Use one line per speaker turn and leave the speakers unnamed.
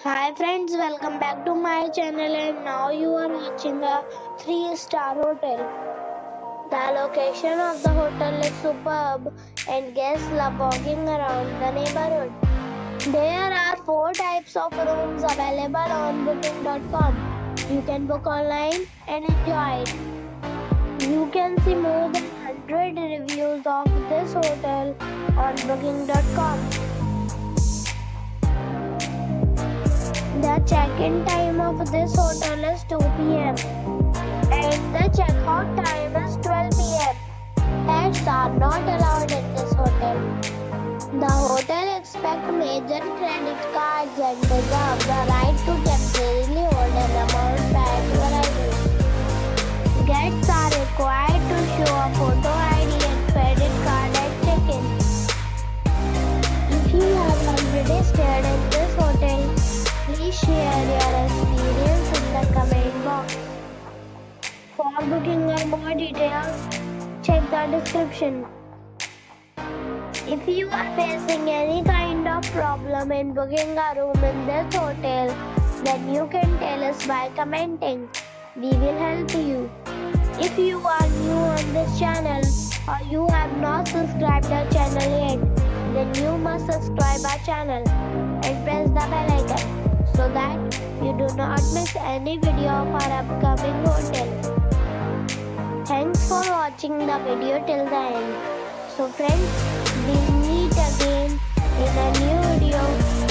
Hi friends, welcome back to my channel and now you are watching a 3-star hotel. The location of the hotel is superb and guests love walking around the neighborhood. There are 4 types of rooms available on booking.com. You can book online and enjoy it. You can see more than 100 reviews of this hotel on booking.com. The check-in time of this hotel is 2 p.m. and the check-out time is 12 p.m. Pets are not allowed in this hotel. The hotel expects major credit cards and reserves the right to temporarily hold an amount prior to arrival. Guests are required to show a photo ID and credit card at check-in. If you have already stayed in this hotel, please share your experience in the comment box. For booking or more details, check the description. If you are facing any kind of problem in booking a room in this hotel, then you can tell us by commenting. We will help you. If you are new on this channel or you have not subscribed our channel yet, then you must subscribe our channel and press the bell icon so that you do not miss any video of our upcoming hotel. Thanks for watching the video till the end. So friends, we'll meet again in a new video.